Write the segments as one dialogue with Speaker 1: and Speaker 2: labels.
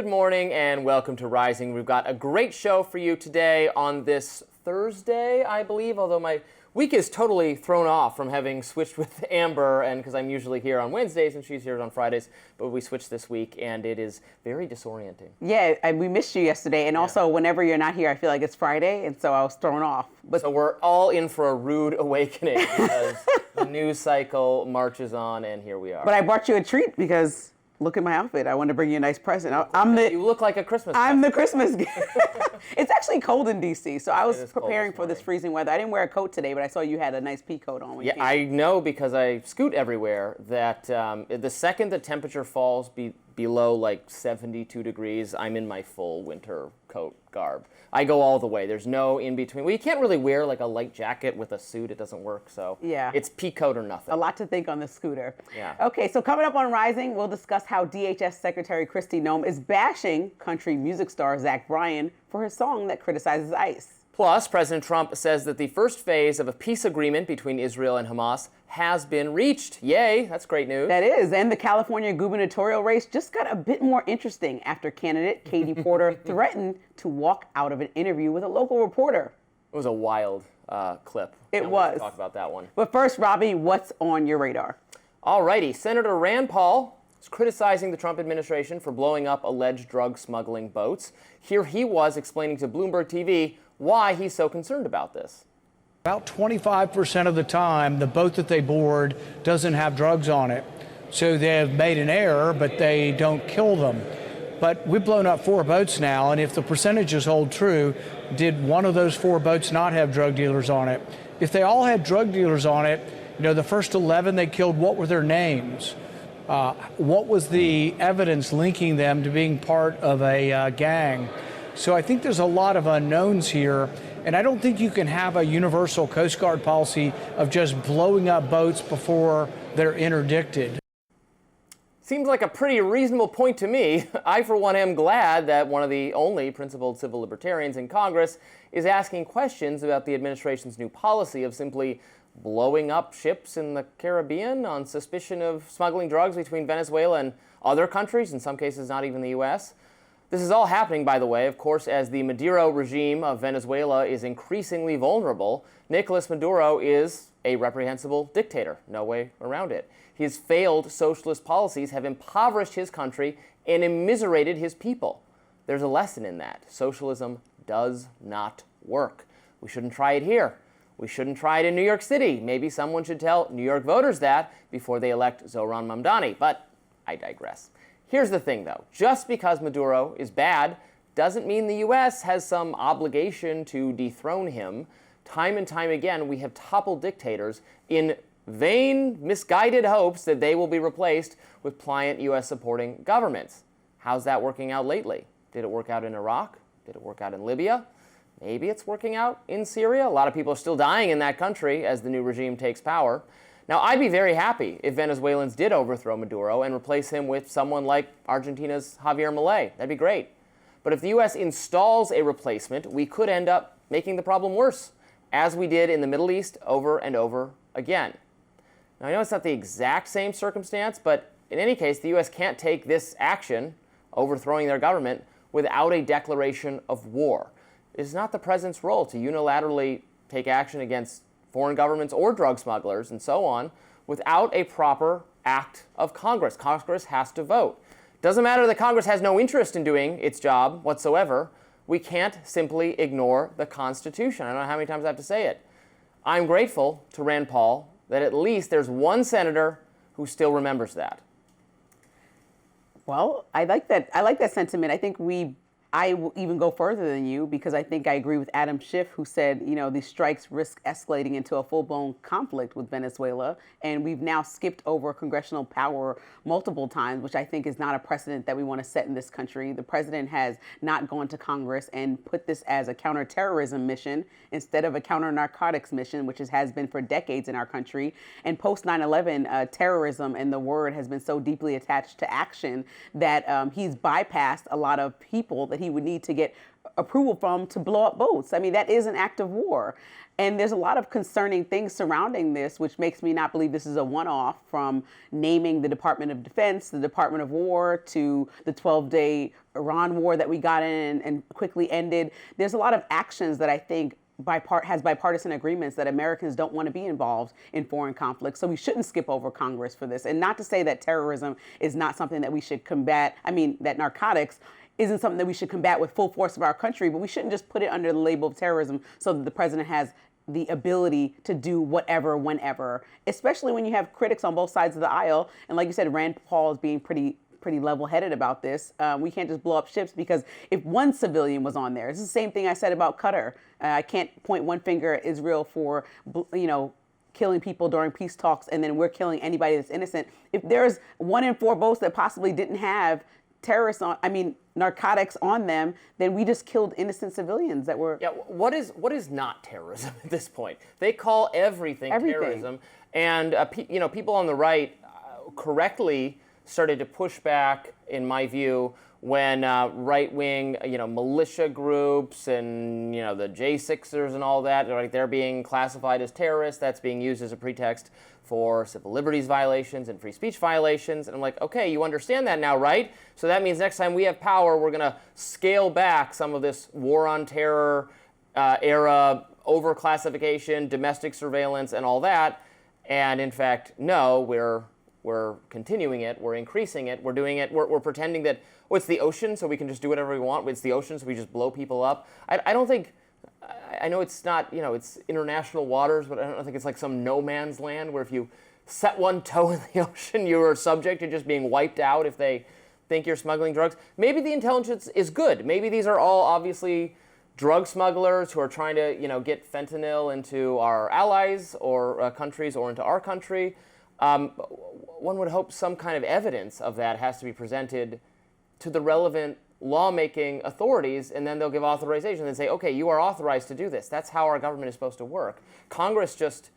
Speaker 1: morning and welcome to Rising. We've got a great show for you today on this Thursday, I believe, although my week is totally thrown off from having switched with Amber, and because I'm usually here on Wednesdays and she's here on Fridays, but we switched this week and it is very disorienting.
Speaker 2: Yeah, we missed you yesterday, and also whenever you're not here, I feel like it's Friday, and so I was thrown off. But
Speaker 1: so we're all in for a rude awakening because the news cycle marches on, and here we are.
Speaker 2: But I brought you a treat because look at my outfit. I wanted to bring you a nice present.
Speaker 1: You look like a Christmas
Speaker 2: I'm
Speaker 1: present.
Speaker 2: the Christmas gift. It's actually cold in D.C., so I was preparing for this freezing weather. I didn't wear a coat today, but I saw you had a nice pea coat on.
Speaker 1: Yeah, I know because I scoot everywhere that the second the temperature falls below like 72 degrees, I'm in my full winter coat garb. I go all the way. There's no in between. Well, you can't really wear like a light jacket with a suit. It doesn't work. So
Speaker 2: yeah,
Speaker 1: it's pea coat or nothing.
Speaker 2: A lot to think on the scooter.
Speaker 1: Yeah.
Speaker 2: Okay, so coming up on Rising, we'll discuss how DHS Secretary Kristi Noem is bashing country music star Bryan for his song that criticizes ICE.
Speaker 1: Plus, President Trump says that the first phase of a peace agreement between Israel and Hamas has been reached. Yay, that's great news.
Speaker 2: That is, and the California gubernatorial race just got a bit more interesting after candidate Katie Porter threatened to walk out of an interview with a local reporter.
Speaker 1: It was a wild clip.
Speaker 2: It was.
Speaker 1: Talk about that one.
Speaker 2: But first, Robby, what's on your radar?
Speaker 1: All righty, Senator Rand Paul is criticizing the Trump administration for blowing up alleged drug smuggling boats. Here he was explaining to Bloomberg TV why he's so concerned about this.
Speaker 3: About 25% of the time, the boat that they board doesn't have drugs on it. So they have made an error, but they don't kill them. But we've blown up 4 boats now, and if the percentages hold true, did one of those 4 boats not have drug dealers on it? If they all had drug dealers on it, you know, the first 11 they killed, what were their names? What was the evidence linking them to being part of a gang? So I think there's a lot of unknowns here, and I don't think you can have a universal Coast Guard policy of just blowing up boats before they're interdicted.
Speaker 1: Seems like a pretty reasonable point to me. I, for one, am glad that one of the only principled civil libertarians in Congress is asking questions about the administration's new policy of simply blowing up ships in the Caribbean on suspicion of smuggling drugs between Venezuela and other countries, in some cases not even the U.S. This is all happening, by the way, of course, as the Maduro regime of Venezuela is increasingly vulnerable. Nicolas Maduro is a reprehensible dictator, no way around it. His failed socialist policies have impoverished his country and immiserated his people. There's a lesson in that. Socialism does not work. We shouldn't try it here. We shouldn't try it in New York City. Maybe someone should tell New York voters that before they elect Zohran Mamdani, but I digress. Here's the thing, though. Just because Maduro is bad doesn't mean the U.S. has some obligation to dethrone him. Time and time again, we have toppled dictators in vain, misguided hopes that they will be replaced with pliant U.S.-supporting governments. How's that working out lately? Did it work out in Iraq? Did it work out in Libya? Maybe it's working out in Syria. A lot of people are still dying in that country as the new regime takes power. Now, I'd be very happy if Venezuelans did overthrow Maduro and replace him with someone like Argentina's Javier Milei. That'd be great. But if the U.S. installs a replacement, we could end up making the problem worse, as we did in the Middle East over and over again. Now, I know it's not the exact same circumstance, but in any case, the U.S. can't take this action, overthrowing their government, without a declaration of war. It is not the president's role to unilaterally take action against foreign governments or drug smugglers and so on without a proper act of Congress. Congress has to vote. Doesn't matter that Congress has no interest in doing its job whatsoever. We can't simply ignore the Constitution. I don't know how many times I have to say it. I'm grateful to Rand Paul that at least there's one senator who still remembers that.
Speaker 2: Well, I like that sentiment. I think I will even go further than you because I think I agree with Adam Schiff, who said, you know, these strikes risk escalating into a full-blown conflict with Venezuela. And we've now skipped over congressional power multiple times, which I think is not a precedent that we want to set in this country. The president has not gone to Congress and put this as a counterterrorism mission instead of a counter-narcotics mission, which has been for decades in our country. And post 9/11, terrorism and the word has been so deeply attached to action that he's bypassed a lot of people that he would need to get approval from to blow up boats. I mean, that is an act of war. And there's a lot of concerning things surrounding this, which makes me not believe this is a one-off, from naming the Department of Defense, the Department of War, to the 12-day Iran war that we got in and quickly ended. There's a lot of actions that I think has bipartisan agreements that Americans don't want to be involved in foreign conflicts. So we shouldn't skip over Congress for this. And not to say that terrorism is not something that we should combat. I mean, that narcotics isn't something that we should combat with full force of our country, but we shouldn't just put it under the label of terrorism so that the president has the ability to do whatever, whenever, especially when you have critics on both sides of the aisle. And like you said, Rand Paul is being pretty level-headed about this. We can't just blow up ships because if one civilian was on there. It's the same thing I said about Qatar. I can't point one finger at Israel for, killing people during peace talks, and then we're killing anybody that's innocent. If there's 1 in 4 boats that possibly didn't have narcotics on them, then we just killed innocent civilians that were...
Speaker 1: Yeah, what is not terrorism at this point? They call everything. Terrorism. And, people on the right correctly started to push back, in my view, when right-wing, militia groups and, the J6ers and all that, right, they're being classified as terrorists. That's being used as a pretext for civil liberties violations and free speech violations. And I'm like, okay, you understand that now, right? So that means next time we have power, we're going to scale back some of this war on terror era overclassification, domestic surveillance, and all that. And in fact, no, we're continuing it, we're increasing it, we're doing it, we're pretending that, it's the ocean, so we can just do whatever we want. It's the ocean, so we just blow people up. I don't think, I know it's not, it's international waters, but I don't think it's like some no man's land where if you set one toe in the ocean, you are subject to just being wiped out if they think you're smuggling drugs. Maybe the intelligence is good. Maybe these are all obviously drug smugglers who are trying to, get fentanyl into our allies or countries or into our country. One would hope some kind of evidence of that has to be presented to the relevant lawmaking authorities, and then they'll give authorization and say, okay, you are authorized to do this. That's how our government is supposed to work. Congress just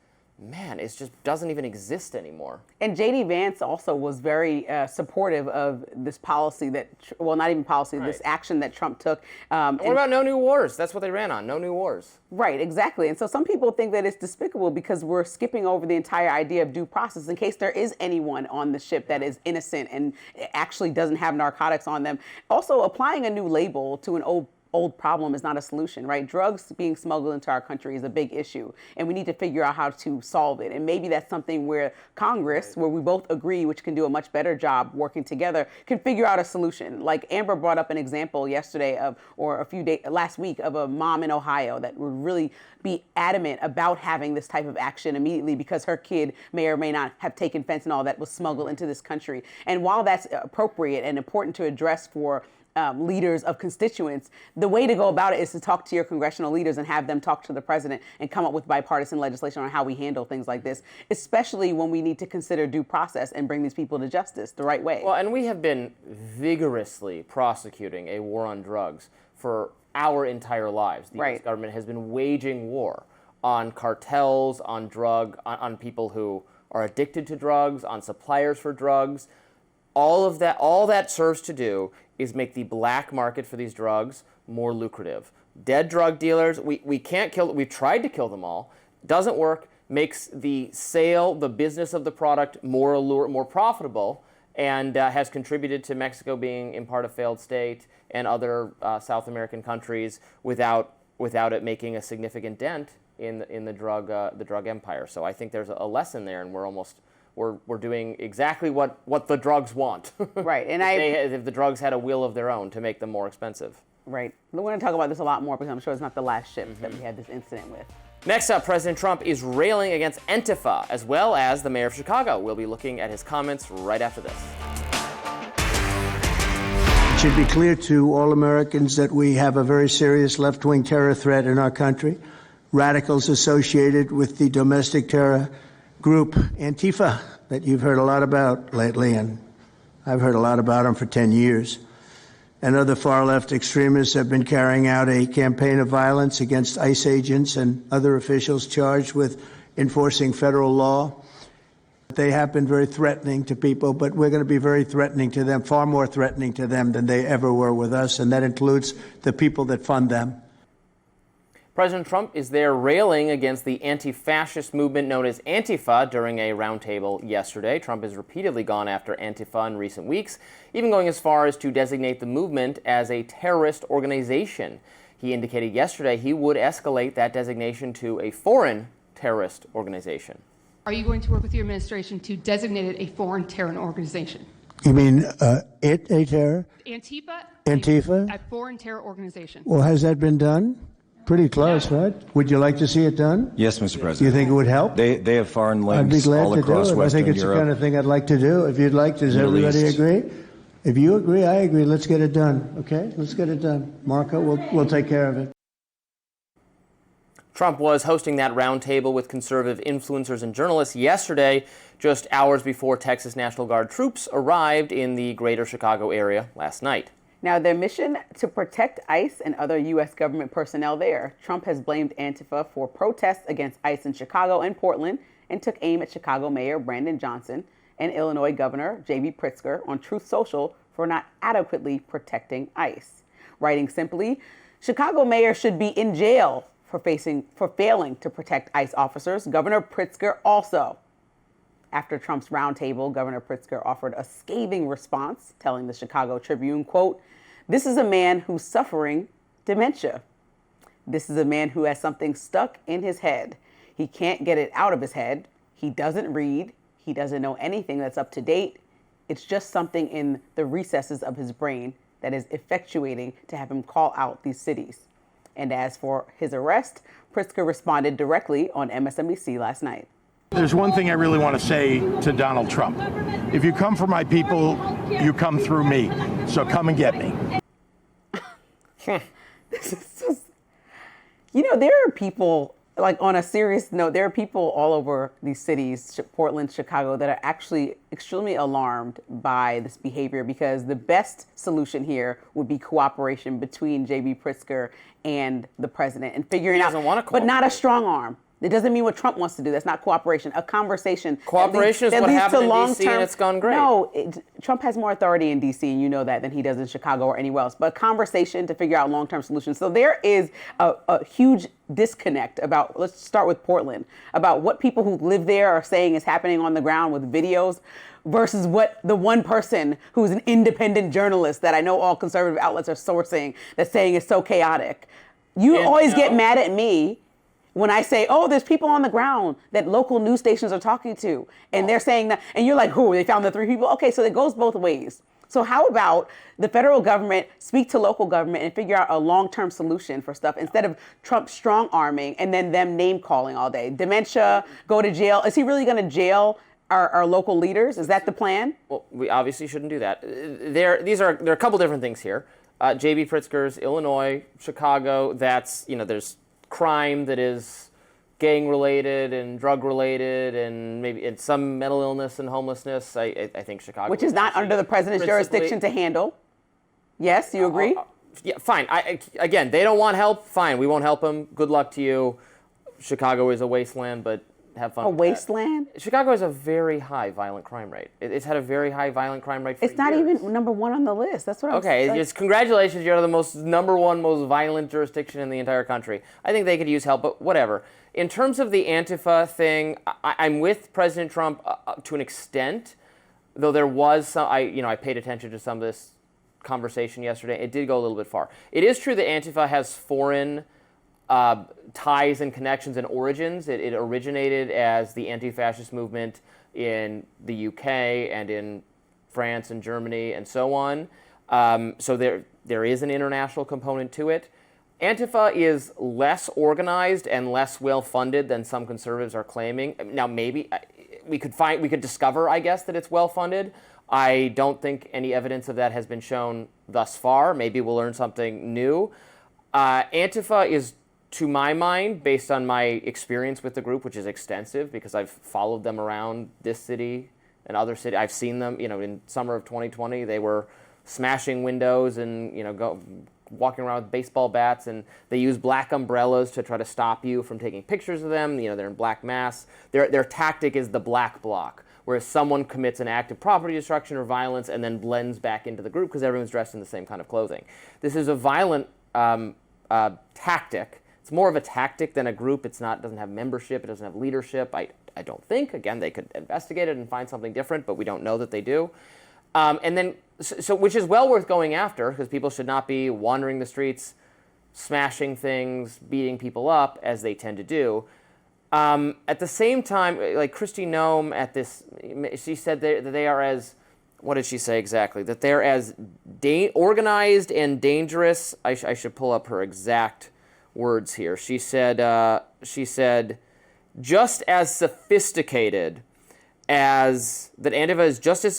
Speaker 1: doesn't even exist anymore.
Speaker 2: And J.D. Vance also was very supportive of this policy not even policy,
Speaker 1: right.
Speaker 2: This action that Trump took.
Speaker 1: What about no new wars? That's what they ran on, no new wars.
Speaker 2: Right, exactly. And so some people think that it's despicable because we're skipping over the entire idea of due process in case there is anyone on the ship that is innocent and actually doesn't have narcotics on them. Also, applying a new label to an old problem is not a solution, right? Drugs being smuggled into our country is a big issue, and we need to figure out how to solve it. And maybe that's something where Congress, where we both agree, which can do a much better job working together, can figure out a solution. Like Amber brought up an example yesterday last week of a mom in Ohio that would really be adamant about having this type of action immediately because her kid may or may not have taken fentanyl that was smuggled into this country. And while that's appropriate and important to address for leaders of constituents, the way to go about it is to talk to your congressional leaders and have them talk to the president and come up with bipartisan legislation on how we handle things like this, especially when we need to consider due process and bring these people to justice the right way.
Speaker 1: Well, and we have been vigorously prosecuting a war on drugs for our entire lives. The U.S. government has been waging war on cartels, on on people who are addicted to drugs, on suppliers for drugs. All that serves to do is make the black market for these drugs more lucrative. Dead drug dealers, we can't kill, we've tried to kill them all, doesn't work, makes the sale, the business of the product more profitable, and has contributed to Mexico being in part a failed state and other South American countries without it making a significant dent in the drug empire. So I think there's a lesson there, and we're doing exactly what the drugs want.
Speaker 2: Right, and
Speaker 1: if the drugs had a will of their own to make them more expensive.
Speaker 2: Right. We're going to talk about this a lot more because I'm sure it's not the last ship that we had this incident with.
Speaker 1: Next up, President Trump is railing against Antifa, as well as the mayor of Chicago. We'll be looking at his comments right after this.
Speaker 4: It should be clear to all Americans that we have a very serious left-wing terror threat in our country. Radicals associated with the domestic terror group Antifa that you've heard a lot about lately, and I've heard a lot about them for 10 years. And other far-left extremists have been carrying out a campaign of violence against ICE agents and other officials charged with enforcing federal law. They have been very threatening to people, but we're going to be very threatening to them, far more threatening to them than they ever were with us, and that includes the people that fund them.
Speaker 1: President Trump is there railing against the anti-fascist movement known as Antifa during a roundtable yesterday. Trump has repeatedly gone after Antifa in recent weeks, even going as far as to designate the movement as a terrorist organization. He indicated yesterday he would escalate that designation to a foreign terrorist organization.
Speaker 5: Are you going to work with your administration to designate it a foreign terror organization?
Speaker 4: You mean a terror?
Speaker 5: Antifa? A foreign terror organization.
Speaker 4: Well, has that been done? Pretty close, right? Would you like to see it done?
Speaker 6: Yes, Mr. President.
Speaker 4: Do you think it would help?
Speaker 6: They have foreign links
Speaker 4: I'd be glad
Speaker 6: all
Speaker 4: to
Speaker 6: across
Speaker 4: do it.
Speaker 6: Western
Speaker 4: I think it's
Speaker 6: Europe.
Speaker 4: the kind of thing I'd like to do. If you'd like, does
Speaker 6: Middle
Speaker 4: everybody
Speaker 6: East.
Speaker 4: agree? If you agree, I agree. Let's get it done, okay? Let's get it done. Marco, we'll take care of it.
Speaker 1: Trump was hosting that roundtable with conservative influencers and journalists yesterday, just hours before Texas National Guard troops arrived in the greater Chicago area last night.
Speaker 2: Now, their mission to protect ICE and other U.S. government personnel there. Trump has blamed Antifa for protests against ICE in Chicago and Portland and took aim at Chicago Mayor Brandon Johnson and Illinois Governor J.B. Pritzker on Truth Social for not adequately protecting ICE. Writing simply, Chicago Mayor should be in jail for failing to protect ICE officers. Governor Pritzker also. After Trump's roundtable, Governor Pritzker offered a scathing response, telling the Chicago Tribune, quote, "This is a man who's suffering dementia. This is a man who has something stuck in his head. He can't get it out of his head. He doesn't read. He doesn't know anything that's up to date. It's just something in the recesses of his brain that is effectuating to have him call out these cities." And as for his arrest, Pritzker responded directly on MSNBC last night.
Speaker 7: There's one thing I really want to say to Donald Trump. If you come for my people, you come through me. So come and get me.
Speaker 2: This is just, there are people, like on a serious note, there are people all over these cities, Portland, Chicago, that are actually extremely alarmed by this behavior because the best solution here would be cooperation between J.B. Pritzker and the president and figuring out, but not a strong arm. It doesn't mean what Trump wants to do. That's not cooperation. A conversation.
Speaker 1: Cooperation is what happened in D.C. and it's gone great.
Speaker 2: No, Trump has more authority in D.C. and you know that than he does in Chicago or anywhere else. But a conversation to figure out long-term solutions. So there is a huge disconnect about, let's start with Portland, about what people who live there are saying is happening on the ground with videos versus what the one person who's an independent journalist that I know all conservative outlets are sourcing that's saying is so chaotic. You always get mad at me when I say, oh, there's people on the ground that local news stations are talking to, and they're saying that, and you're like, who, they found the 3 people? Okay, so it goes both ways. So how about the federal government speak to local government and figure out a long-term solution for stuff instead of Trump strong-arming and then them name-calling all day? Dementia, go to jail. Is he really going to jail our local leaders? Is that the plan?
Speaker 1: Well, we obviously shouldn't do that. There are a couple different things here. J.B. Pritzker's Illinois, Chicago, that's, there's crime that is gang-related and drug-related and maybe it's some mental illness and homelessness. I think Chicago...
Speaker 2: Which is not under the president's jurisdiction to handle. Yes, you agree?
Speaker 1: Yeah, fine. Again, they don't want help. Fine, we won't help them. Good luck to you. Chicago is a wasteland, but have fun.
Speaker 2: A wasteland?
Speaker 1: Chicago has a very high violent crime rate. It's had a very high violent crime rate for years.
Speaker 2: It's not even number one on the list. That's what I'm saying.
Speaker 1: Okay, just congratulations. You're the number one most violent jurisdiction in the entire country. I think they could use help, but whatever. In terms of the Antifa thing, I'm with President Trump to an extent, though there was some, I paid attention to some of this conversation yesterday. It did go a little bit far. It is true that Antifa has foreign ties and connections and origins. It originated as the anti-fascist movement in the UK and in France and Germany and so on. So there is an international component to it. Antifa is less organized and less well-funded than some conservatives are claiming. Now, maybe we could discover, I guess, that it's well-funded. I don't think any evidence of that has been shown thus far. Maybe we'll learn something new. Antifa is, to my mind, based on my experience with the group, which is extensive because I've followed them around this city and other cities. I've seen them, in summer of 2020, they were smashing windows and, walking around with baseball bats, and they use black umbrellas to try to stop you from taking pictures of them. They're in black masks. Their tactic is the black bloc, where someone commits an act of property destruction or violence and then blends back into the group because everyone's dressed in the same kind of clothing. This is a violent tactic. It's more of a tactic than a group. It doesn't have membership. It doesn't have leadership. I don't think. Again, they could investigate it and find something different, but we don't know that they do. And then, which is well worth going after, because people should not be wandering the streets, smashing things, beating people up, as they tend to do. At the same time, like Kristi Noem at this, she said that they are as, what did she say exactly? That they're as organized and dangerous. I should pull up her exact words here. She said, just as sophisticated as, that Antifa is just as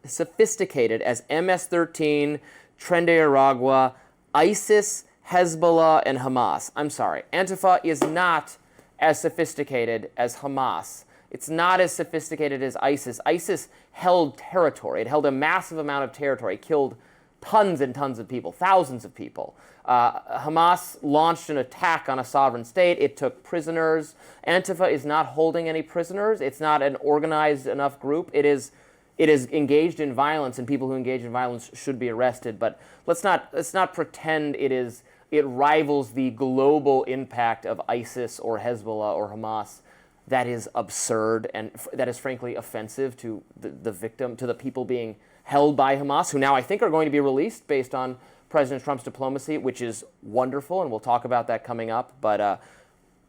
Speaker 1: sophisticated as MS-13, Tren de Aragua, ISIS, Hezbollah, and Hamas. I'm sorry. Antifa is not as sophisticated as Hamas. It's not as sophisticated as ISIS. ISIS held territory. It held a massive amount of territory. It killed tons and tons of people, thousands of people. Hamas launched an attack on a sovereign state. It took prisoners. Antifa is not holding any prisoners. It's not an organized enough group. It is engaged in violence, and people who engage in violence should be arrested. But let's not pretend it rivals the global impact of ISIS or Hezbollah or Hamas. That is absurd, and that is frankly offensive to the victim, to the people being held by Hamas, who now I think are going to be released based on President Trump's diplomacy, which is wonderful, and we'll talk about that coming up. But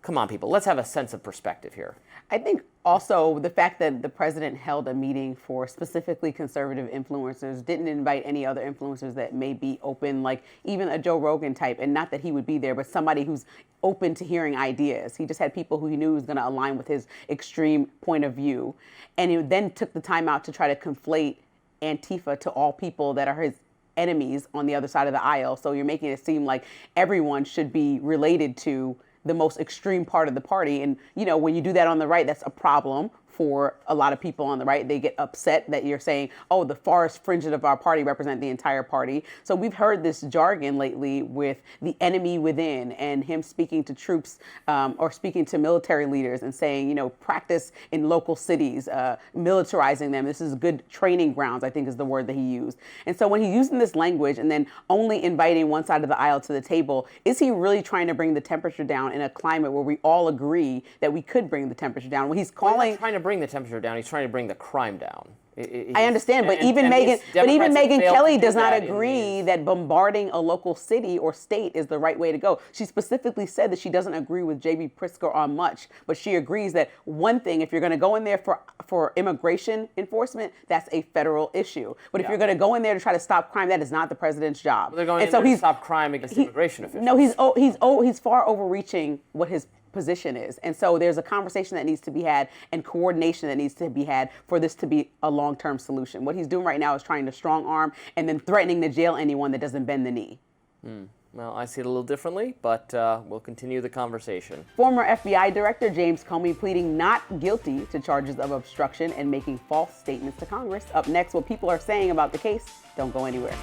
Speaker 1: come on, people, let's have a sense of perspective here.
Speaker 2: I think also the fact that the president held a meeting for specifically conservative influencers, didn't invite any other influencers that may be open, like even a Joe Rogan type, and not that he would be there, but somebody who's open to hearing ideas. He just had people who he knew was going to align with his extreme point of view. And he then took the time out to try to conflate Antifa to all people that are his enemies on the other side of the aisle. So you're making it seem like everyone should be related to the most extreme part of the party. And, you know, when you do that on the right, that's a problem for a lot of people on the right. They get upset that you're saying, oh, the farthest fringes of our party represent the entire party. So we've heard this jargon lately with the enemy within, and him speaking to troops or speaking to military leaders and saying, you know, practice in local cities, militarizing them. This is good training grounds, I think is the word that he used. And so when he's using this language and then only inviting one side of the aisle to the table, is he really trying to bring the temperature down in a climate where we all agree that we could bring the temperature down? When he's calling...
Speaker 1: He's trying to bring the temperature down. He's trying to bring the crime down.
Speaker 2: I understand, but even Megyn Kelly does not agree that bombarding a local city or state is the right way to go. She specifically said that she doesn't agree with J.B. Pritzker on much, but she agrees that one thing, if you're going to go in there for immigration enforcement, that's a federal issue. But if you're going to go in there to try to stop crime, that is not the president's job.
Speaker 1: Well, they're going in there to stop crime against immigration officials.
Speaker 2: No, he's far overreaching what his position is. And so there's a conversation that needs to be had and coordination that needs to be had for this to be a long-term solution. What he's doing right now is trying to strong arm and then threatening to jail anyone that doesn't bend the knee.
Speaker 1: Well, I see it a little differently, but we'll continue the conversation.
Speaker 2: Former FBI Director James Comey pleading not guilty to charges of obstruction and making false statements to Congress. Up next, what people are saying about the case. Don't go anywhere.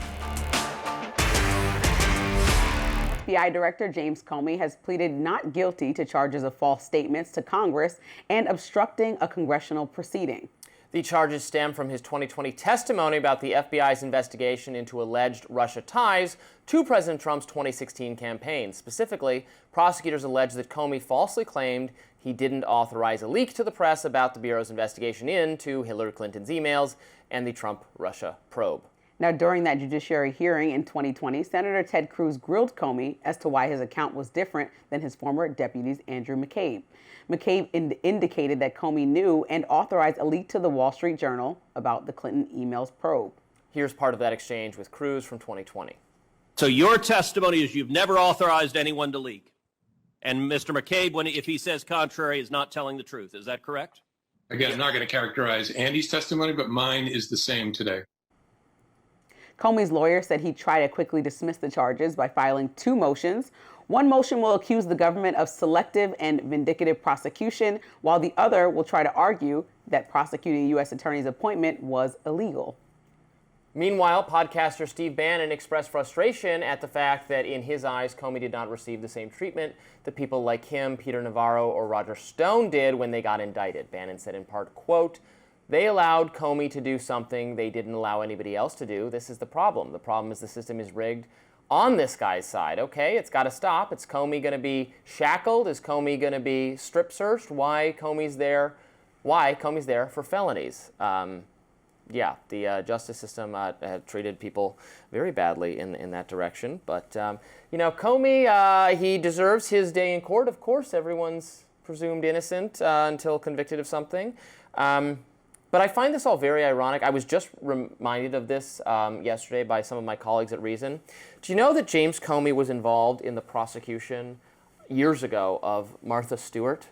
Speaker 2: FBI Director James Comey has pleaded not guilty to charges of false statements to Congress and obstructing a congressional proceeding.
Speaker 1: The charges stem from his 2020 testimony about the FBI's investigation into alleged Russia ties to President Trump's 2016 campaign. Specifically, prosecutors allege that Comey falsely claimed he didn't authorize a leak to the press about the Bureau's investigation into Hillary Clinton's emails and the Trump-Russia probe.
Speaker 2: Now, during that judiciary hearing in 2020, Senator Ted Cruz grilled Comey as to why his account was different than his former deputy's Andrew McCabe. McCabe indicated that Comey knew and authorized a leak to the Wall Street Journal about the Clinton emails probe.
Speaker 1: Here's part of that exchange with Cruz from 2020.
Speaker 6: So your testimony is you've never authorized anyone to leak. And Mr. McCabe, if he says contrary, is not telling the truth. Is that correct?
Speaker 8: Again, I'm not going to characterize Andy's testimony, but mine is the same today.
Speaker 2: Comey's lawyer said he'd try to quickly dismiss the charges by filing two motions. One motion will accuse the government of selective and vindicative prosecution, while the other will try to argue that prosecuting U.S. attorney's appointment was illegal.
Speaker 1: Meanwhile, podcaster Steve Bannon expressed frustration at the fact that in his eyes, Comey did not receive the same treatment that people like him, Peter Navarro, or Roger Stone did when they got indicted. Bannon said in part, quote, They allowed Comey to do something they didn't allow anybody else to do. This is the problem. The problem is the system is rigged on this guy's side. Okay, it's got to stop. Is Comey going to be shackled? Is Comey going to be strip searched? Why Comey's there for felonies. Yeah, the justice system had treated people very badly in that direction. But, Comey, he deserves his day in court. Of course, everyone's presumed innocent until convicted of something. But I find this all very ironic. I was just reminded of this yesterday by some of my colleagues at Reason. Do you know that James Comey was involved in the prosecution years ago of Martha Stewart?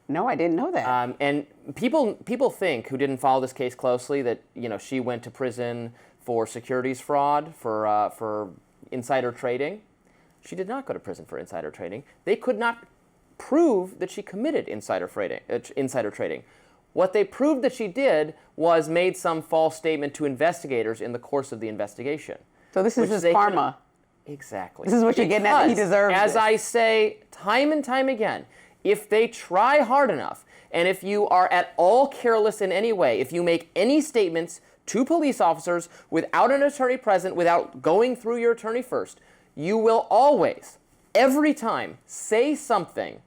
Speaker 2: No, I didn't know that.
Speaker 1: And people think, who didn't follow this case closely, that she went to prison for securities fraud, for insider trading. She did not go to prison for insider trading. They could not prove that she committed insider trading. What they proved that she did was made some false statement to investigators in the course of the investigation.
Speaker 2: So this is his karma.
Speaker 1: Exactly.
Speaker 2: This is what you're getting at. He deserves
Speaker 1: As I say time and time again, if they try hard enough, and if you are at all careless in any way, if you make any statements to police officers without an attorney present, without going through your attorney first, you will always, every time, say something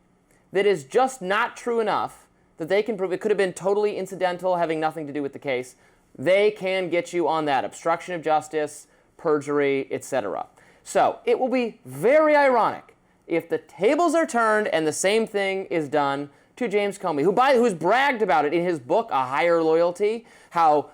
Speaker 1: that is just not true enough that they can prove it could have been totally incidental, having nothing to do with the case. They can get you on that. Obstruction of justice, perjury, etc. So it will be very ironic if the tables are turned and the same thing is done to James Comey, who's bragged about it in his book, A Higher Loyalty, how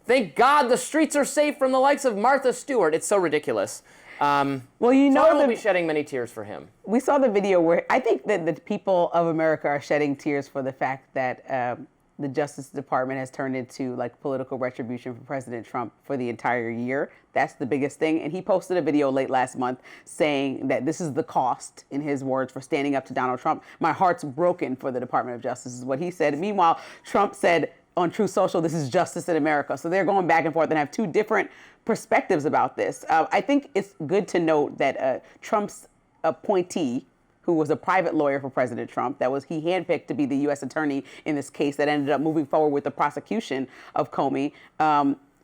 Speaker 1: thank God the streets are safe from the likes of Martha Stewart. It's so ridiculous.
Speaker 2: Well,
Speaker 1: so I will be shedding many tears for him.
Speaker 2: We saw the video where I think that the people of America are shedding tears for the fact that the Justice Department has turned into like political retribution for President Trump for the entire year. That's the biggest thing. And he posted a video late last month saying that this is the cost, in his words, for standing up to Donald Trump. My heart's broken for the Department of Justice is what he said. Meanwhile, Trump said on Truth Social, this is justice in America. So they're going back and forth and have two different perspectives about this. I think it's good to note that Trump's appointee, who was a private lawyer for President Trump, he handpicked to be the U.S. attorney in this case that ended up moving forward with the prosecution of Comey.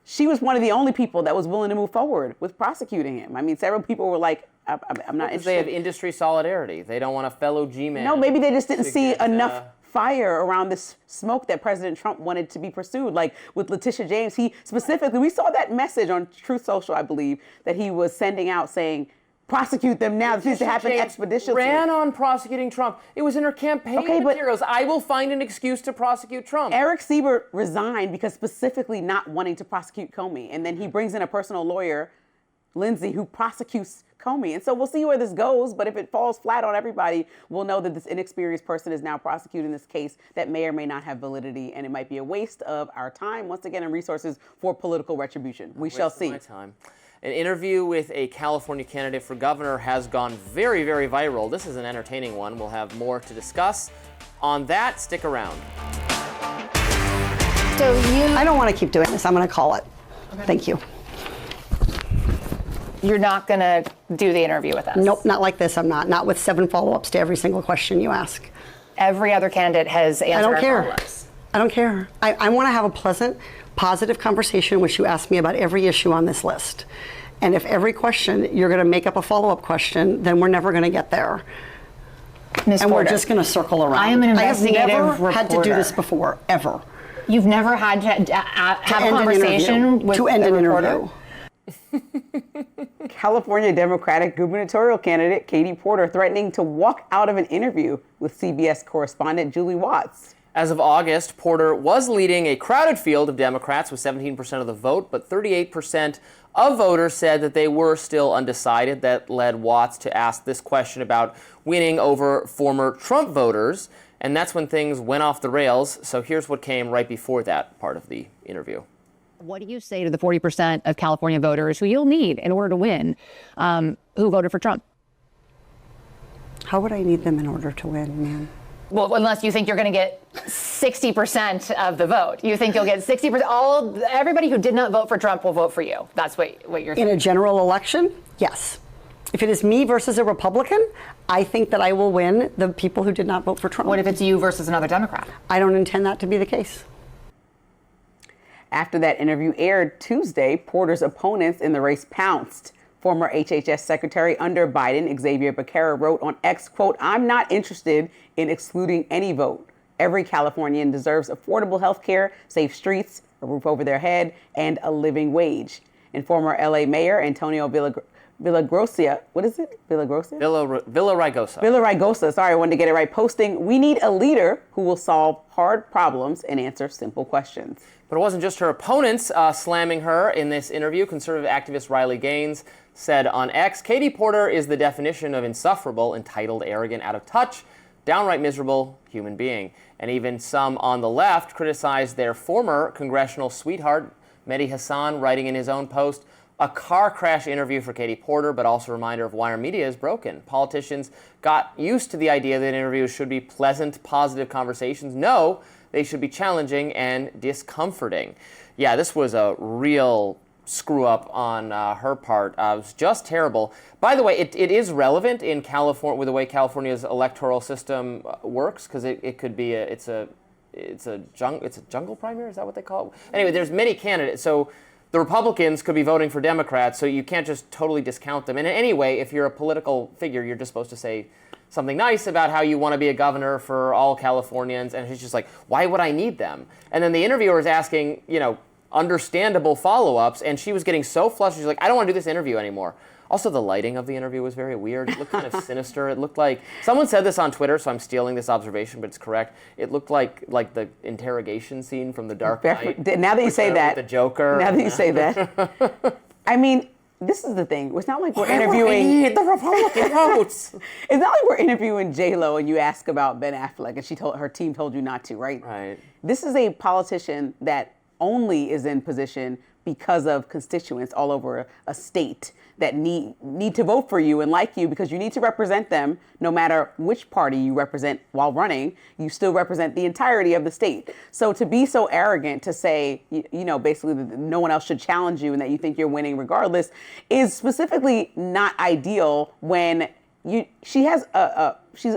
Speaker 2: She was one of the only people that was willing to move forward with prosecuting him. I mean, several people were like, I'm not interested.
Speaker 1: They have industry solidarity. They don't want a fellow G-man.
Speaker 2: No, maybe they just didn't see enough fire around this smoke that President Trump wanted to be pursued. Like with Letitia James, we saw that message on Truth Social, I believe, that he was sending out saying, prosecute them now. This needs to happen expeditiously.
Speaker 1: Ran on prosecuting Trump. It was in her campaign materials. I will find an excuse to prosecute Trump.
Speaker 2: Eric Siebert resigned because specifically not wanting to prosecute Comey. And then he brings in a personal lawyer, Lindsay, who prosecutes Comey. And so we'll see where this goes. But if it falls flat on everybody, we'll know that this inexperienced person is now prosecuting this case that may or may not have validity. And it might be a waste of our time, once again, and resources for political retribution. We shall see.
Speaker 1: My time. An interview with a California candidate for governor has gone very, very viral. This is an entertaining one. We'll have more to discuss. On that, stick around.
Speaker 9: I don't want to keep doing this. I'm going to call it. Okay. Thank you.
Speaker 10: You're not going to do the interview with us?
Speaker 9: Nope, not like this. I'm not. Not with 7 follow-ups to every single question you ask.
Speaker 10: Every other candidate has answered our follow-ups.
Speaker 9: I don't care. I want to have a pleasant, positive conversation in which you ask me about every issue on this list. And if every question you're going to make up a follow-up question, then we're never going to get there.
Speaker 10: Ms.
Speaker 9: And
Speaker 10: Porter,
Speaker 9: we're just going to circle around.
Speaker 10: I am an investigative
Speaker 9: I have never
Speaker 10: reporter.
Speaker 9: had to do this before, ever.
Speaker 10: You've never had to have a conversation with
Speaker 9: to end an
Speaker 10: reporter?
Speaker 9: interview.
Speaker 2: California Democratic gubernatorial candidate Katie Porter threatening to walk out of an interview with CBS correspondent Julie Watts.
Speaker 1: As of August, Porter was leading a crowded field of Democrats with 17% of the vote, but 38% of voters said that they were still undecided. That led Watts to ask this question about winning over former Trump voters, and that's when things went off the rails. So here's what came right before that part of the interview.
Speaker 11: What do you say to the 40% of California voters who you'll need in order to win, who voted for Trump?
Speaker 9: How would I need them in order to win, man?
Speaker 10: Well, unless you think you're going to get 60% of the vote. You think you'll get 60%. Everybody who did not vote for Trump will vote for you. That's what you're saying.
Speaker 9: In a general election, yes. If it is me versus a Republican, I think that I will win the people who did not vote for Trump.
Speaker 10: What if it's you versus another Democrat?
Speaker 9: I don't intend that to be the case.
Speaker 2: After that interview aired Tuesday, Porter's opponents in the race pounced. Former HHS Secretary under Biden, Xavier Becerra, wrote on X, quote, "I'm not interested in excluding any vote. Every Californian deserves affordable health care, safe streets, a roof over their head, and a living wage." And former LA Mayor Antonio Villaraigosa, what is it? Villaraigosa? Villaraigosa, sorry, I wanted to get it right, posting, "We need a leader who will solve hard problems and answer simple questions."
Speaker 1: But it wasn't just her opponents slamming her in this interview. Conservative activist Riley Gaines said on X, "Katie Porter is the definition of insufferable, entitled, arrogant, out of touch, downright miserable human being." And even some on the left criticized their former congressional sweetheart, Mehdi Hasan, writing in his own post, "A car crash interview for Katie Porter, but also a reminder of why our media is broken. Politicians got used to the idea that interviews should be pleasant, positive conversations. No, they should be challenging and discomforting." Yeah, this was a real screw up on her part. It was just terrible. By the way, it is relevant in California with the way California's electoral system works, because it could be it's a jungle primary. Is that what they call it? Anyway, there's many candidates, so the Republicans could be voting for Democrats, so you can't just totally discount them. And anyway, if you're a political figure, you're just supposed to say something nice about how you want to be a governor for all Californians. And she's just like, why would I need them? And then the interviewer is asking, understandable follow-ups, and she was getting so flustered. She's like, I don't want to do this interview anymore. Also, the lighting of the interview was very weird. It looked kind of sinister. It looked like, someone said this on Twitter, so I'm stealing this observation, but it's correct. It looked like the interrogation scene from The Dark Knight.
Speaker 2: Now that you say that.
Speaker 1: The Joker.
Speaker 2: Now that you say that. I mean, this is the thing. It's not like we're interviewing
Speaker 1: the Republican votes.
Speaker 2: It's not like we're interviewing J-Lo and you ask about Ben Affleck and her team told you not to, right?
Speaker 1: Right.
Speaker 2: This is a politician that only is in position because of constituents all over a state that need to vote for you and like you, because you need to represent them no matter which party you represent while running. You still represent the entirety of the state. So to be so arrogant to say, basically that no one else should challenge you and that you think you're winning regardless is specifically not ideal when she's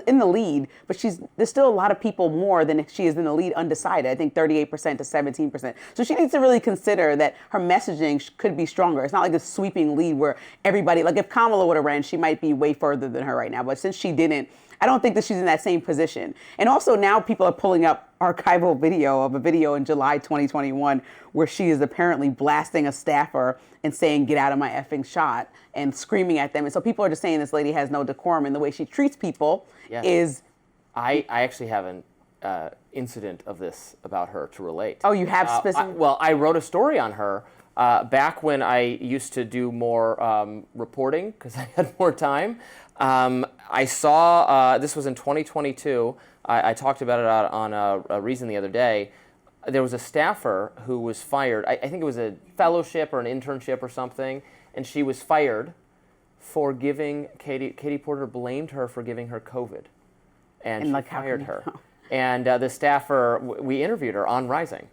Speaker 2: in the lead, but there's still a lot of people more than she is in the lead undecided. I think 38% to 17%. So she needs to really consider that her messaging could be stronger. It's not like a sweeping lead where everybody, like if Kamala would have ran, she might be way further than her right now. But since she didn't, I don't think that she's in that same position. And also now people are pulling up archival video of a video in July 2021 where she is apparently blasting a staffer and saying, "Get out of my effing shot," and screaming at them. And so people are just saying this lady has no decorum, and the way she treats people is...
Speaker 1: I actually have an incident of this about her to relate.
Speaker 2: Oh, you have specific...
Speaker 1: I wrote a story on her back when I used to do more reporting because I had more time. I saw, this was in 2022, I talked about it on a Reason the other day. There was a staffer who was fired. I think it was a fellowship or an internship or something, and she was fired for giving, Katie Porter blamed her for giving her COVID, and she fired her. And the staffer, we interviewed her on Rising.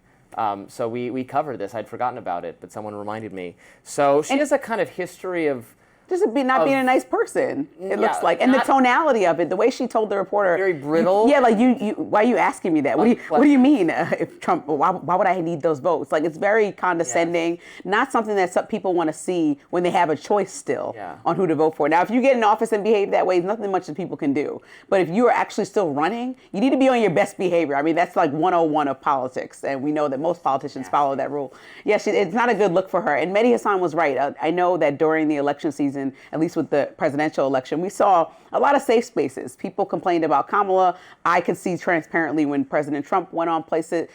Speaker 1: So we covered this. I'd forgotten about it, but someone reminded me. So she has a kind of history of
Speaker 2: just being a nice person, it looks like. And the tonality of it, the way she told the reporter.
Speaker 1: Very brittle.
Speaker 2: Why are you asking me that? What do you mean if Trump, why would I need those votes? Like, it's very condescending, not something that some people want to see when they have a choice still on who to vote for. Now, if you get in office and behave that way, there's nothing much that people can do. But if you are actually still running, you need to be on your best behavior. I mean, that's like 101 of politics. And we know that most politicians follow that rule. Yes, it's not a good look for her. And Mehdi Hasan was right. I know that during the election season, at least with the presidential election, we saw a lot of safe spaces. People complained about Kamala. I could see transparently when President Trump went on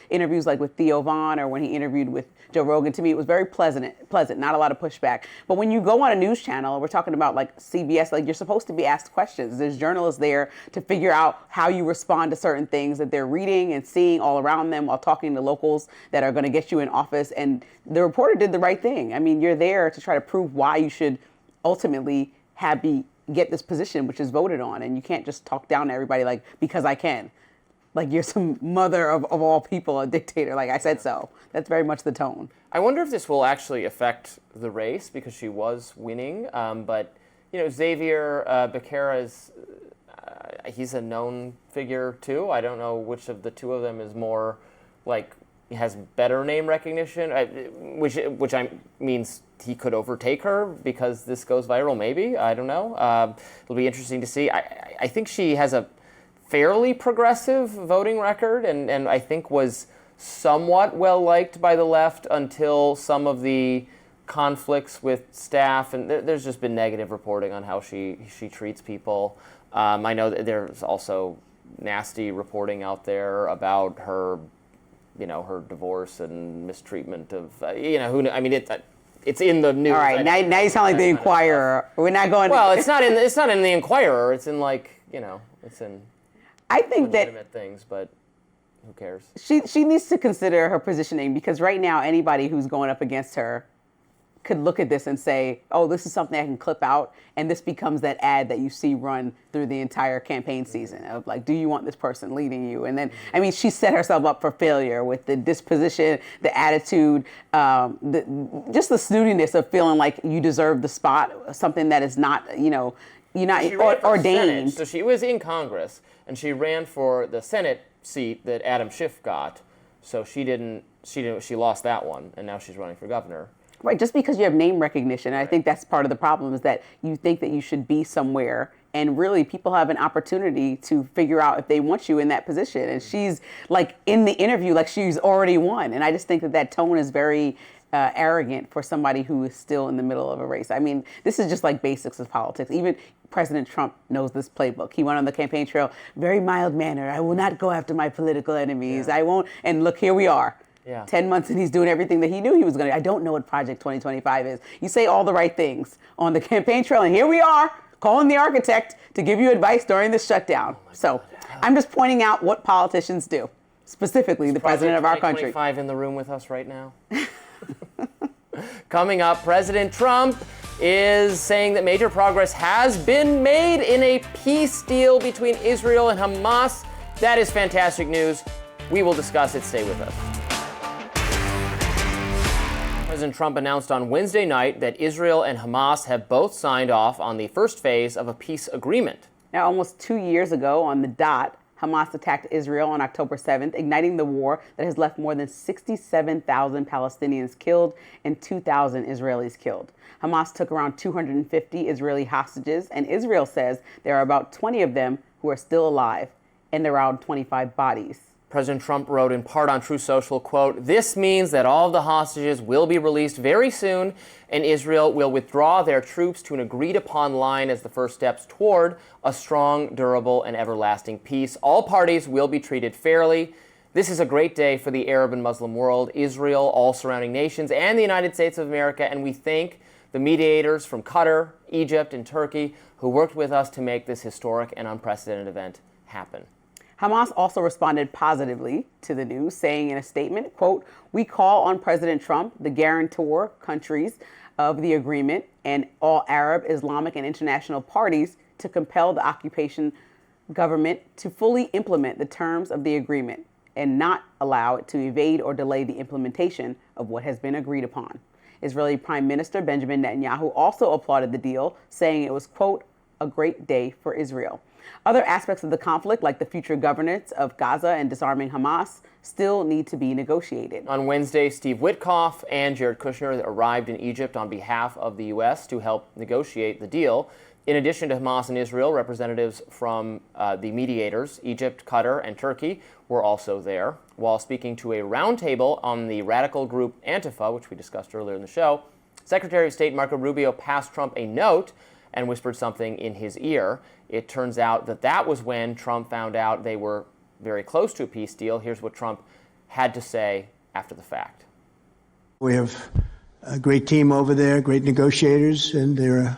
Speaker 2: interviews like with Theo Vaughn or when he interviewed with Joe Rogan. To me, it was very pleasant, not a lot of pushback. But when you go on a news channel, we're talking about like CBS, like you're supposed to be asked questions. There's journalists there to figure out how you respond to certain things that they're reading and seeing all around them while talking to locals that are going to get you in office. And the reporter did the right thing. I mean, you're there to try to prove why you should ultimately get this position, which is voted on. And you can't just talk down to everybody like, because I can. Like you're some mother of all people, a dictator, like I said so. That's very much the tone.
Speaker 1: I wonder if this will actually affect the race because she was winning. But, Xavier Becerra is, he's a known figure too. I don't know which of the two of them is more like has better name recognition, which means he could overtake her because this goes viral. Maybe, I don't know. It'll be interesting to see. I think she has a fairly progressive voting record, and I think was somewhat well liked by the left until some of the conflicts with staff, and there's just been negative reporting on how she treats people. I know that there's also nasty reporting out there about her, her divorce and mistreatment of, it's in the news.
Speaker 2: All right, now you sound like the Inquirer. We're not going.
Speaker 1: Well, it's not in the Inquirer. It's in it's in.
Speaker 2: I think
Speaker 1: legitimate things, but who cares?
Speaker 2: She needs to consider her positioning, because right now anybody who's going up against her could look at this and say, oh, this is something I can clip out, and this becomes that ad that you see run through the entire campaign season of like, do you want this person leading you? And then, she set herself up for failure with the disposition, the attitude, just the snootiness of feeling like you deserve the spot, something that is not, you're not ordained.
Speaker 1: So she was in Congress, and she ran for the Senate seat that Adam Schiff got. So she lost that one, and now she's running for governor.
Speaker 2: Right, just because you have name recognition, and I think that's part of the problem, is that you think that you should be somewhere, and really people have an opportunity to figure out if they want you in that position. And she's like in the interview like she's already won, and I just think that tone is very arrogant for somebody who is still in the middle of a race. This is just like basics of politics. Even President Trump knows this playbook. He went on the campaign trail, very mild manner. I will not go after my political enemies. Yeah. I won't. And look, here we are. Yeah. 10 months and he's doing everything that he knew he was going to. I don't know what Project 2025 is. You say all the right things on the campaign trail, and here we are calling the architect to give you advice during this shutdown. So I'm just pointing out what politicians do, specifically the president of our country.
Speaker 1: 2025 in the room with us right now. Coming up, President Trump is saying that major progress has been made in a peace deal between Israel and Hamas. That is fantastic news. We will discuss it. Stay with us. President Trump announced on Wednesday night that Israel and Hamas have both signed off on the first phase of a peace agreement.
Speaker 2: Now, almost 2 years ago on the dot, Hamas attacked Israel on October 7th, igniting the war that has left more than 67,000 Palestinians killed and 2,000 Israelis killed. Hamas took around 250 Israeli hostages, and Israel says there are about 20 of them who are still alive, and around 25 bodies.
Speaker 1: President Trump wrote in part on Truth Social, quote, "This means that all of the hostages will be released very soon, and Israel will withdraw their troops to an agreed-upon line as the first steps toward a strong, durable, and everlasting peace. All parties will be treated fairly. This is a great day for the Arab and Muslim world, Israel, all surrounding nations, and the United States of America, and we thank the mediators from Qatar, Egypt, and Turkey who worked with us to make this historic and unprecedented event happen."
Speaker 2: Hamas also responded positively to the news, saying in a statement, quote, "We call on President Trump, the guarantor countries of the agreement, and all Arab, Islamic, and international parties to compel the occupation government to fully implement the terms of the agreement and not allow it to evade or delay the implementation of what has been agreed upon." Israeli Prime Minister Benjamin Netanyahu also applauded the deal, saying it was, quote, "a great day for Israel." Other aspects of the conflict, like the future governance of Gaza and disarming Hamas, still need to be negotiated.
Speaker 1: On Wednesday, Steve Witkoff and Jared Kushner arrived in Egypt on behalf of the U.S. to help negotiate the deal. In addition to Hamas and Israel, representatives from the mediators, Egypt, Qatar, and Turkey, were also there. While speaking to a roundtable on the radical group Antifa, which we discussed earlier in the show, Secretary of State Marco Rubio passed Trump a note and whispered something in his ear. It turns out that was when Trump found out they were very close to a peace deal. Here's what Trump had to say after the fact.
Speaker 4: We have a great team over there, great negotiators, and there are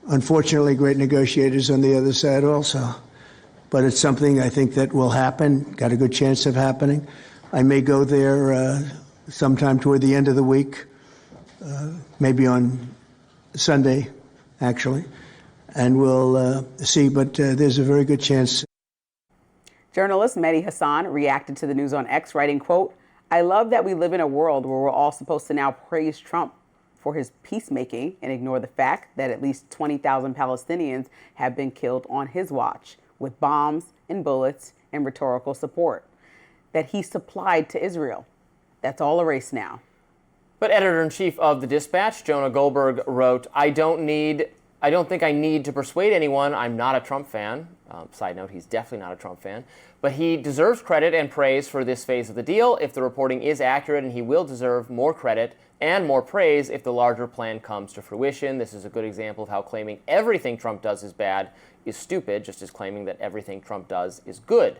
Speaker 4: unfortunately great negotiators on the other side also. But it's something I think that will happen, got a good chance of happening. I may go there sometime toward the end of the week, maybe on Sunday, actually. And we'll see, but there's a very good chance.
Speaker 2: Journalist Mehdi Hassan reacted to the news on X, writing, quote, "I love that we live in a world where we're all supposed to now praise Trump for his peacemaking and ignore the fact that at least 20,000 Palestinians have been killed on his watch with bombs and bullets and rhetorical support that he supplied to Israel. That's all erased now.
Speaker 1: But editor-in-chief of the Dispatch, Jonah Goldberg, wrote, I don't think I need to persuade anyone. I'm not a Trump fan. Side note, he's definitely not a Trump fan. But he deserves credit and praise for this phase of the deal if the reporting is accurate, and he will deserve more credit and more praise if the larger plan comes to fruition. This is a good example of how claiming everything Trump does is bad is stupid, just as claiming that everything Trump does is good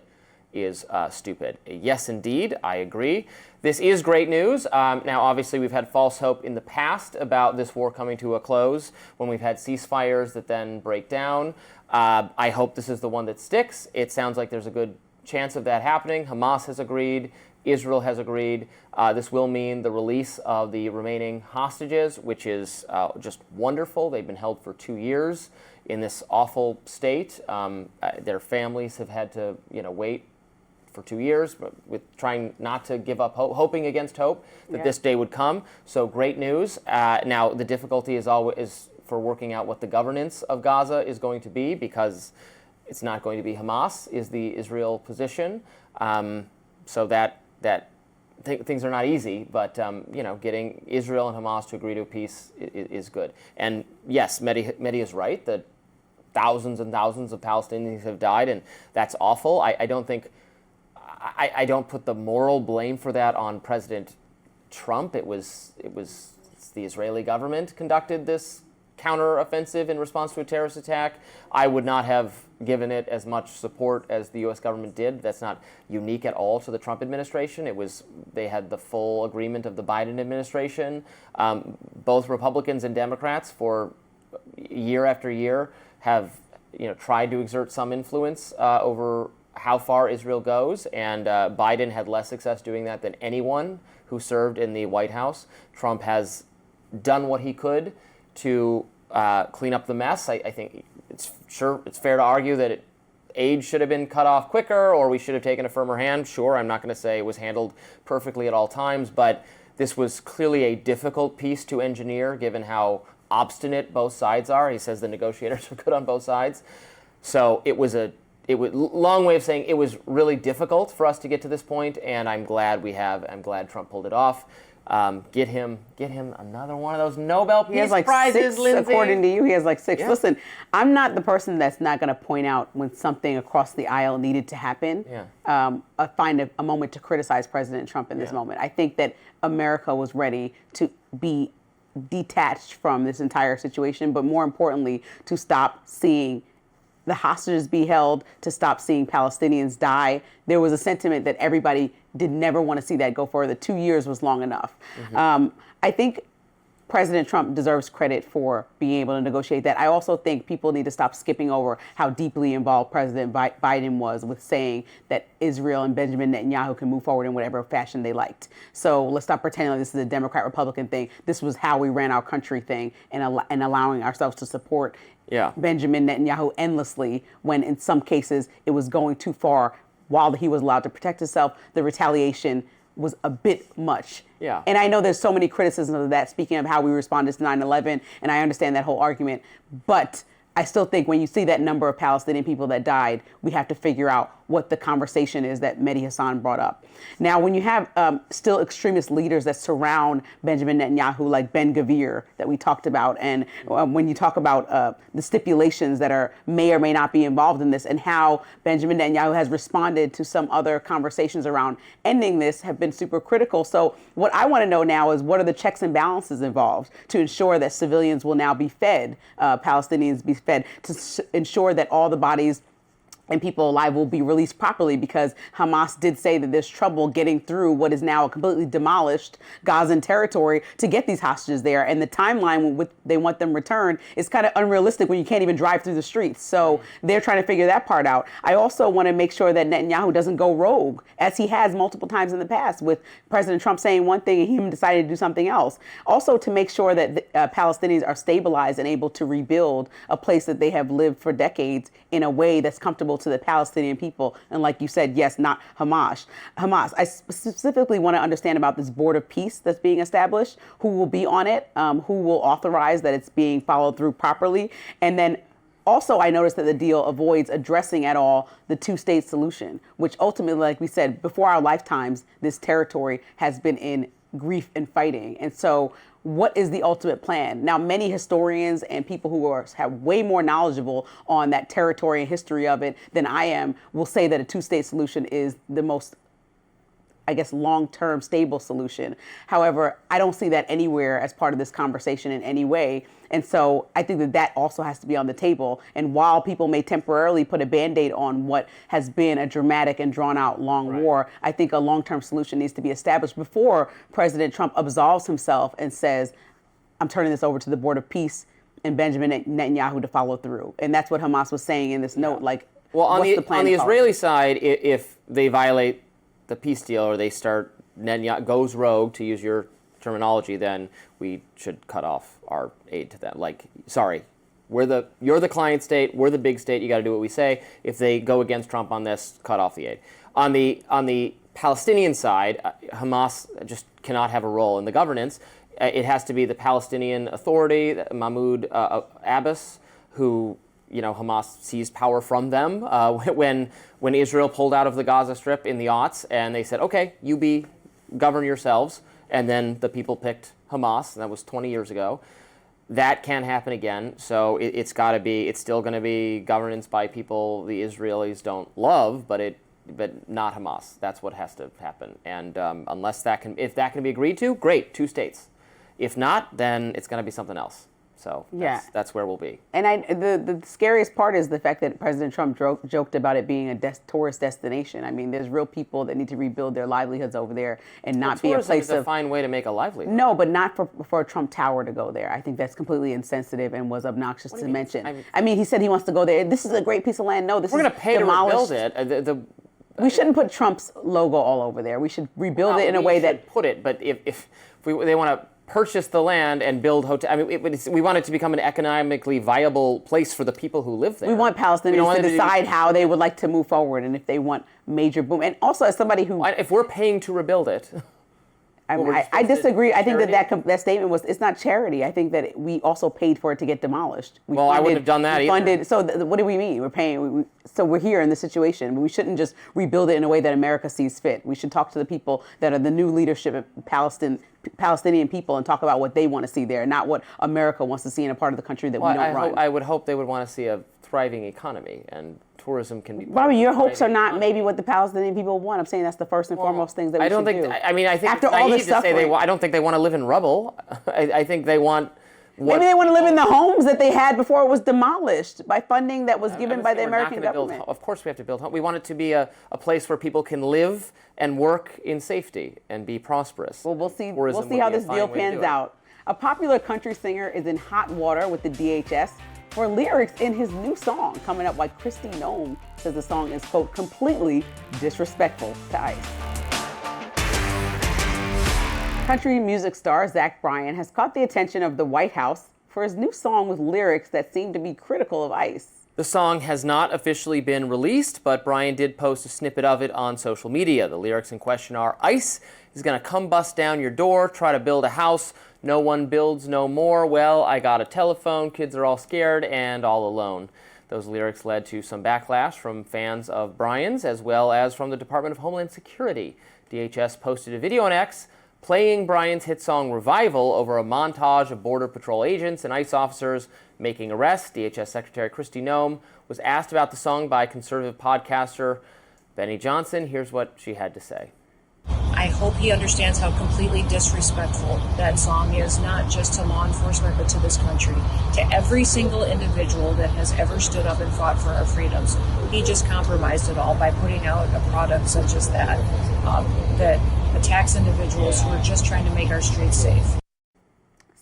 Speaker 1: is stupid. Yes, indeed, I agree. This is great news. Now, obviously, we've had false hope in the past about this war coming to a close when we've had ceasefires that then break down. I hope this is the one that sticks. It sounds like there's a good chance of that happening. Hamas has agreed. Israel has agreed. This will mean the release of the remaining hostages, which is just wonderful. They've been held for 2 years in this awful state. Their families have had to, wait for 2 years, but with trying not to give up hope, hoping against hope that this day would come. So great news. Now, the difficulty is always for working out what the governance of Gaza is going to be, because it's not going to be Hamas, is the Israel position. So that things are not easy, but getting Israel and Hamas to agree to a peace is good. And yes, Mehdi is right that thousands and thousands of Palestinians have died, and that's awful. I don't put the moral blame for that on President Trump. It's the Israeli government conducted this counteroffensive in response to a terrorist attack. I would not have given it as much support as the U.S. government did. That's not unique at all to the Trump administration. They had the full agreement of the Biden administration. Both Republicans and Democrats for year after year have tried to exert some influence over how far Israel goes, and Biden had less success doing that than anyone who served in the White House. Trump has done what he could to clean up the mess. I think it's fair to argue that aid should have been cut off quicker, or we should have taken a firmer hand. Sure, I'm not going to say it was handled perfectly at all times, but this was clearly a difficult piece to engineer given how obstinate both sides are. He says the negotiators are good on both sides. So it was long way of saying it was really difficult for us to get to this point, and I'm glad Trump pulled it off. Get him another one of those Nobel Peace Prizes,
Speaker 2: 6,
Speaker 1: Lindsay.
Speaker 2: according to you. He has like 6.
Speaker 1: Yeah.
Speaker 2: Listen, I'm not the person that's not going to point out when something across the aisle needed to happen. Find a moment to criticize President Trump in this moment. I think that America was ready to be detached from this entire situation, but more importantly, to stop seeing the hostages be held, to stop seeing Palestinians die. There was a sentiment that everybody did never want to see that go further. 2 years was long enough. I think President Trump deserves credit for being able to negotiate that. I also think people need to stop skipping over how deeply involved President Biden was with saying that Israel and Benjamin Netanyahu can move forward in whatever fashion they liked. So let's stop pretending like this is a Democrat-Republican thing. This was how we ran our country thing, and allowing ourselves to support Benjamin Netanyahu endlessly when in some cases it was going too far. While he was allowed to protect himself, the retaliation was a bit much. And I know there's so many criticisms of that, speaking of how we responded to 9/11, and I understand that whole argument. But I still think when you see that number of Palestinian people that died, we have to figure out what the conversation is that Mehdi Hassan brought up. Now, when you have still extremist leaders that surround Benjamin Netanyahu, like Ben-Gvir that we talked about, and when you talk about the stipulations that may or may not be involved in this, and how Benjamin Netanyahu has responded to some other conversations around ending this have been super critical. So what I want to know now is, what are the checks and balances involved to ensure that civilians will now be fed, Palestinians be fed, to ensure that all the bodies and people alive will be released properly, because Hamas did say that there's trouble getting through what is now a completely demolished Gazan territory to get these hostages there. And the timeline when they want them returned is kind of unrealistic when you can't even drive through the streets. So they're trying to figure that part out. I also want to make sure that Netanyahu doesn't go rogue, as he has multiple times in the past, with President Trump saying one thing and him deciding to do something else. Also, to make sure that the, Palestinians are stabilized and able to rebuild a place that they have lived for decades in a way that's comfortable to the Palestinian people. And like you said, yes, not Hamas. I specifically want to understand about this board of peace that's being established, who will be on it, who will authorize that it's being followed through properly. And then also, I noticed that the deal avoids addressing at all the two-state solution, which ultimately, like we said, before our lifetimes, this territory has been in grief and fighting. And so what is the ultimate plan? Now, many historians and people who have way more knowledgeable on that territory and history of it than I am will say that a two-state solution is the most, I guess, long-term stable solution. However, I don't see that anywhere as part of this conversation in any way. And so I think that that also has to be on the table. And while people may temporarily put a Band-Aid on what has been a dramatic and drawn-out long war, I think a long-term solution needs to be established before President Trump absolves himself and says, I'm turning this over to the Board of Peace and Benjamin Netanyahu to follow through. And that's what Hamas was saying in this note. Like,
Speaker 1: well, on
Speaker 2: what's the plan
Speaker 1: on the
Speaker 2: to follow?
Speaker 1: Israeli side, if they violate the peace deal or they start, Netanyahu goes rogue, to use your terminology, then we should cut off our aid to them. Like, sorry, you're the client state, we're the big state, you got to do what we say. If they go against Trump on this, cut off the aid. On the Palestinian side, Hamas just cannot have a role in the governance. It has to be the Palestinian Authority, Mahmoud Abbas, who, you know, Hamas seized power from them when Israel pulled out of the Gaza Strip in the aughts, and they said, okay, you govern yourselves, and then the people picked Hamas, and that was 20 years ago. That can't happen again, so it's still going to be governance by people the Israelis don't love, but not Hamas. That's what has to happen, and if that can be agreed to, great, two states. If not, then it's going to be something else. So that's where we'll be. And
Speaker 2: the scariest part is the fact that President Trump joked about it being a tourist destination. I mean, there's real people that need to rebuild their livelihoods over there and not be a place
Speaker 1: is a fine way to make a livelihood.
Speaker 2: No, but not for a Trump Tower to go there. I think that's completely insensitive and was obnoxious to mention. I mean, he said he wants to go there. This is a great piece of land. No, this is demolished.
Speaker 1: We're going to pay to rebuild it.
Speaker 2: We shouldn't put Trump's logo all over there. We should rebuild it in a way that
Speaker 1: put it. But if they want to purchase the land and build hotels. I mean, we want it to become an economically viable place for the people who live there.
Speaker 2: We want Palestinians to decide how they would like to move forward and if they want major boom. And also, as somebody who...
Speaker 1: If we're paying to rebuild it...
Speaker 2: I disagree. I think that statement it's not charity. I think that we also paid for it to get demolished.
Speaker 1: I wouldn't have done that either.
Speaker 2: So what do we mean? We're paying. So we're here in this situation. We shouldn't just rebuild it in a way that America sees fit. We should talk to the people that are the new leadership of Palestinian people and talk about what they want to see there, not what America wants to see in a part of the country that we don't run.
Speaker 1: I would hope they would want to see a thriving economy, and tourism can be...
Speaker 2: Robby, your hopes are not maybe what the Palestinian people want. I'm saying that's the first and foremost things that we should do.
Speaker 1: I mean, I think after all this suffering, I don't think they want to live in rubble. I think they want...
Speaker 2: Maybe they want to live in the homes that they had before it was demolished by funding that was given by the American government.
Speaker 1: Of course we have to build homes. We want it to be a place where people can live and work in safety and be prosperous.
Speaker 2: Well, we'll see how this deal pans out. A popular country singer is in hot water with the DHS for lyrics in his new song. Coming up, why Kristi Noem says the song is, quote, completely disrespectful to ICE. Country music star Bryan has caught the attention of the White House for his new song with lyrics that seem to be critical of ICE.
Speaker 1: The song has not officially been released, but Bryan did post a snippet of it on social media. The lyrics in question are, ICE is going to come bust down your door, try to build a house. No one builds no more. Well, I got a telephone. Kids are all scared and all alone. Those lyrics led to some backlash from fans of Bryan's as well as from the Department of Homeland Security. DHS posted a video on X playing Bryan's hit song Revival over a montage of Border Patrol agents and ICE officers making arrests. DHS Secretary Kristi Noem was asked about the song by conservative podcaster Benny Johnson. Here's what she had to say.
Speaker 12: I hope he understands how completely disrespectful that song is, not just to law enforcement, but to this country, to every single individual that has ever stood up and fought for our freedoms. He just compromised it all by putting out a product such as that, that attacks individuals who are just trying to make our streets safe.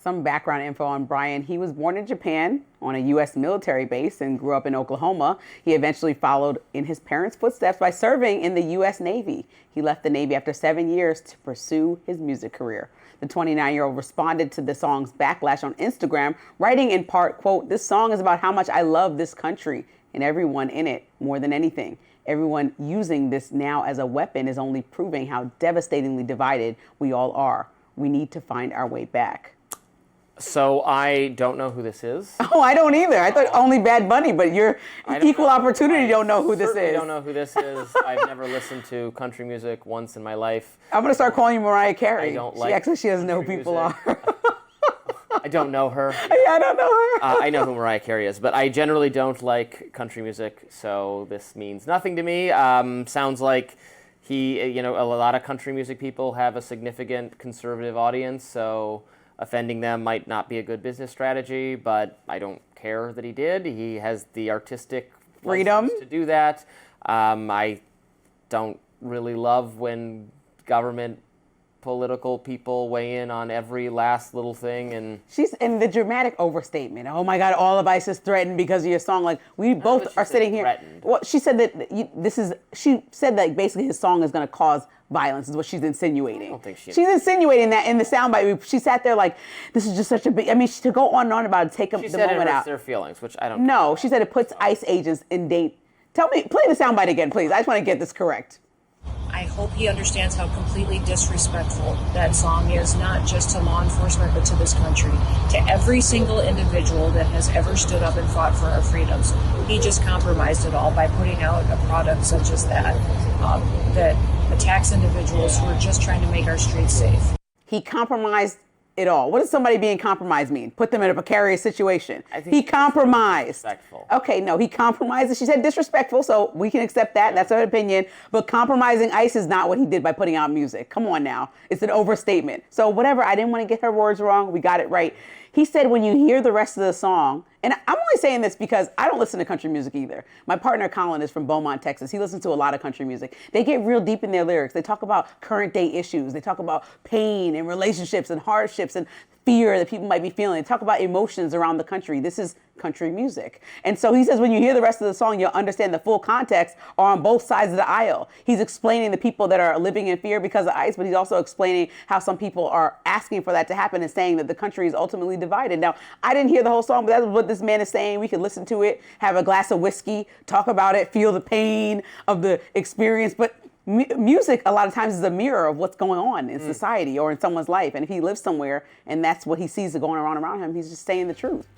Speaker 2: Some background info on Bryan. He was born in Japan on a U.S. military base and grew up in Oklahoma. He eventually followed in his parents' footsteps by serving in the U.S. Navy. He left the Navy after 7 years to pursue his music career. The 29-year-old responded to the song's backlash on Instagram, writing in part, quote, "This song is about how much I love this country and everyone in it more than anything. Everyone using this now as a weapon is only proving how devastatingly divided we all are. We need to find our way back."
Speaker 1: So I don't know who this is.
Speaker 2: Oh, I don't either. I thought only Bad Bunny, but you're equal opportunity. Don't know who this is.
Speaker 1: I don't know who this is. I've never listened to country music once in my life.
Speaker 2: I'm gonna start calling you Mariah Carey.
Speaker 1: I don't like.
Speaker 2: She doesn't know who people are.
Speaker 1: I don't know her.
Speaker 2: Yeah, I don't know her.
Speaker 1: I know who Mariah Carey is, but I generally don't like country music, so this means nothing to me. Sounds like a lot of country music people have a significant conservative audience, so offending them might not be a good business strategy, but I don't care that he did. He has the artistic
Speaker 2: freedom
Speaker 1: to do that. I don't really love when government political people weigh in on every last little thing, and
Speaker 2: she's in the dramatic overstatement. Oh my God, all of ICE is threatened because of your song. Like we both are sitting here.
Speaker 1: Threatened.
Speaker 2: Well, she said that she said that basically his song is going to cause violence is what she's insinuating.
Speaker 1: I don't think
Speaker 2: she's insinuating that in the soundbite. She sat there like, this is just such a big. I mean, to go on and on about it, take the moment out. She said it hurts
Speaker 1: their feelings, which I don't.
Speaker 2: No, she said it puts ICE agents in danger. Tell me, play the soundbite again, please. I just want to get this correct.
Speaker 12: I hope he understands how completely disrespectful that song is, not just to law enforcement, but to this country, to every single individual that has ever stood up and fought for our freedoms. He just compromised it all by putting out a product such as that, that attacks individuals who are just trying to make our streets safe.
Speaker 2: He compromised it all. What does somebody being compromised mean? Put them in a precarious situation. He compromised.
Speaker 1: Disrespectful.
Speaker 2: Okay, no, he compromised. She said disrespectful, so we can accept that. That's her opinion. But compromising ICE is not what he did by putting out music. Come on now. It's an overstatement. So whatever, I didn't want to get her words wrong. We got it right. He said when you hear the rest of the song, and I'm only saying this because I don't listen to country music either. My partner Colin is from Beaumont, Texas. He listens to a lot of country music. They get real deep in their lyrics. They talk about current day issues. They talk about pain and relationships and hardships and fear that people might be feeling. They talk about emotions around the country. This is country music. And so he says when you hear the rest of the song, you'll understand the full context are on both sides of the aisle. He's explaining the people that are living in fear because of ICE, but he's also explaining how some people are asking for that to happen and saying that the country is ultimately divided. Now, I didn't hear the whole song, but that's what this man is saying. We could listen to it, have a glass of whiskey, talk about it, feel the pain of the experience. But music a lot of times is a mirror of what's going on in society or in someone's life. And if he lives somewhere and that's what he sees going around him, he's just saying the truth.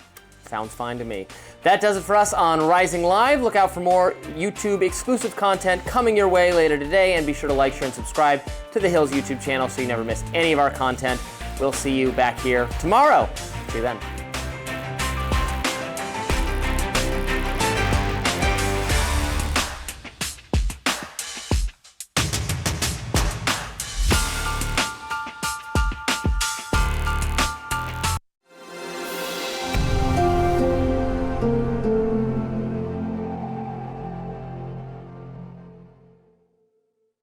Speaker 1: Sounds fine to me. That does it for us on Rising Live. Look out for more YouTube exclusive content coming your way later today, and be sure to like, share, and subscribe to The Hill's YouTube channel so you never miss any of our content. We'll see you back here tomorrow. See you then.